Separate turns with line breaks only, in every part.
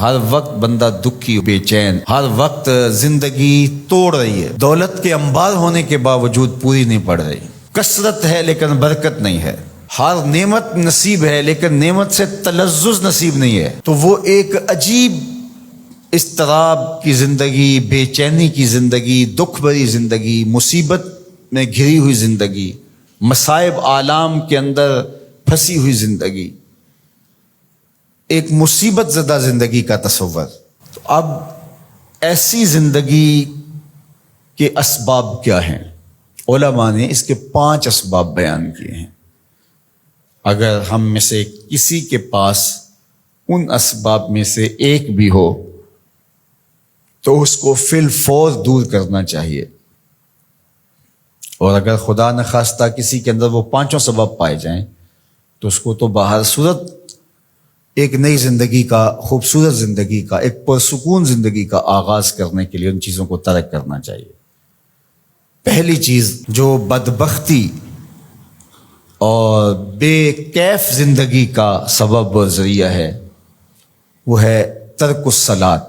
ہر وقت بندہ دکھی بے چین، ہر وقت زندگی توڑ رہی ہے، دولت کے انبار ہونے کے باوجود پوری نہیں پڑ رہی، کثرت ہے لیکن برکت نہیں ہے، ہر نعمت نصیب ہے لیکن نعمت سے تلذذ نصیب نہیں ہے، تو وہ ایک عجیب اضطراب کی زندگی، بے چینی کی زندگی، دکھ بھری زندگی، مصیبت میں گھری ہوئی زندگی، مصائب آلام کے اندر پھنسی ہوئی زندگی، ایک مصیبت زدہ زندگی کا تصور۔ تو اب ایسی زندگی کے اسباب کیا ہیں؟ علماء نے اس کے 5 اسباب بیان کیے ہیں۔ اگر ہم میں سے کسی کے پاس ان اسباب میں سے ایک بھی ہو تو اس کو فی الفور دور کرنا چاہیے، اور اگر خدا نخواستہ کسی کے اندر وہ 5 سبب پائے جائیں تو اس کو تو باہر صورت ایک نئی زندگی کا، خوبصورت زندگی کا، ایک پرسکون زندگی کا آغاز کرنے کے لیے ان چیزوں کو ترک کرنا چاہیے۔ پہلی چیز جو بدبختی اور بے کیف زندگی کا سبب و ذریعہ ہے وہ ہے ترک الصلاۃ،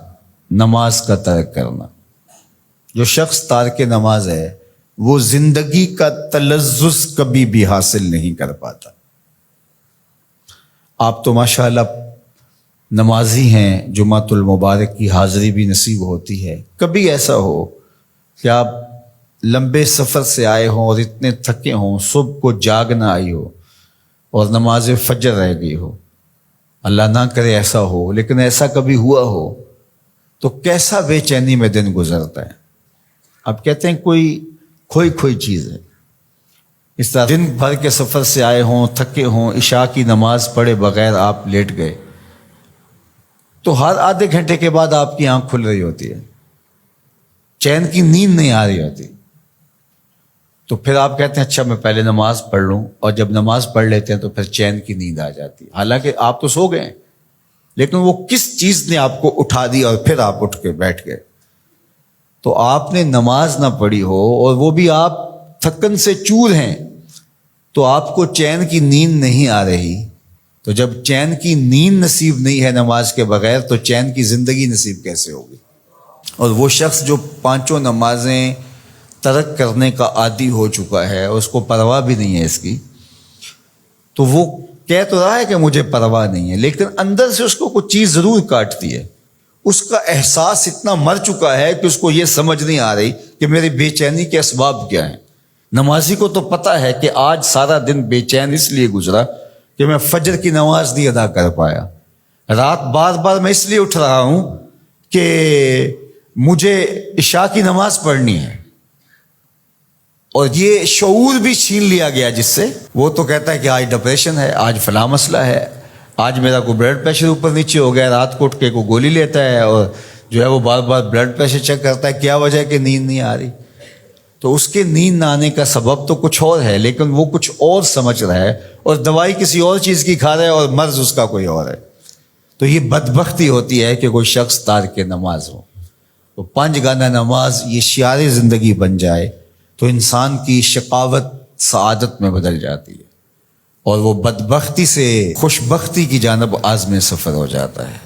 نماز کا ترک کرنا۔ جو شخص تارک نماز ہے وہ زندگی کا تلذذ کبھی بھی حاصل نہیں کر پاتا۔ آپ تو ماشاءاللہ نمازی ہیں، جمعۃ المبارک کی حاضری بھی نصیب ہوتی ہے، کبھی ایسا ہو کہ آپ لمبے سفر سے آئے ہوں اور اتنے تھکے ہوں، صبح کو جاگ نہ آئی ہو اور نماز فجر رہ گئی ہو، اللہ نہ کرے ایسا ہو، لیکن ایسا کبھی ہوا ہو تو کیسا بے چینی میں دن گزرتا ہے۔ آپ کہتے ہیں کوئی کھوئی چیز ہے، اس طرح دن بھر کے سفر سے آئے ہوں، تھکے ہوں، عشاء کی نماز پڑھے بغیر آپ لیٹ گئے تو ہر آدھے گھنٹے کے بعد آپ کی آنکھ کھل رہی ہوتی ہے، چین کی نیند نہیں آ رہی ہوتی، تو پھر آپ کہتے ہیں اچھا میں پہلے نماز پڑھ لوں، اور جب نماز پڑھ لیتے ہیں تو پھر چین کی نیند آ جاتی ہے، حالانکہ آپ تو سو گئے ہیں، لیکن وہ کس چیز نے آپ کو اٹھا دی اور پھر آپ اٹھ کے بیٹھ گئے۔ تو آپ نے نماز نہ پڑھی ہو اور وہ بھی آپ تھکن سے چور ہیں تو آپ کو چین کی نیند نہیں آ رہی، تو جب چین کی نیند نصیب نہیں ہے نماز کے بغیر تو چین کی زندگی نصیب کیسے ہوگی؟ اور وہ شخص جو 5 نمازیں ترک کرنے کا عادی ہو چکا ہے، اس کو پرواہ بھی نہیں ہے اس کی، تو وہ کہہ تو رہا ہے کہ مجھے پرواہ نہیں ہے، لیکن اندر سے اس کو کوئی چیز ضرور کاٹتی ہے، اس کا احساس اتنا مر چکا ہے کہ اس کو یہ سمجھ نہیں آ رہی کہ میری بے چینی کے اسباب کیا ہیں۔ نمازی کو تو پتہ ہے کہ آج سارا دن بے چین اس لیے گزرا کہ میں فجر کی نماز نہیں ادا کر پایا، رات بار بار میں اس لیے اٹھ رہا ہوں کہ مجھے عشاء کی نماز پڑھنی ہے، اور یہ شعور بھی چھین لیا گیا جس سے وہ تو کہتا ہے کہ آج ڈپریشن ہے، آج فلاں مسئلہ ہے، آج میرا کوئی بلڈ پریشر اوپر نیچے ہو گیا، رات کو اٹھ کے کوئی گولی لیتا ہے اور جو ہے وہ بار بار بلڈ پریشر چیک کرتا ہے، کیا وجہ ہے کہ نیند نہیں آ رہی؟ تو اس کے نیند نہ آنے کا سبب تو کچھ اور ہے، لیکن وہ کچھ اور سمجھ رہا ہے اور دوائی کسی اور چیز کی کھا رہا ہے اور مرض اس کا کوئی اور ہے۔ تو یہ بدبختی ہوتی ہے کہ کوئی شخص تارک نماز ہو۔ تو 5 گانا نماز یہ شعار زندگی بن جائے تو انسان کی شقاوت سعادت میں بدل جاتی ہے اور وہ بدبختی سے خوشبختی کی جانب عازم سفر ہو جاتا ہے۔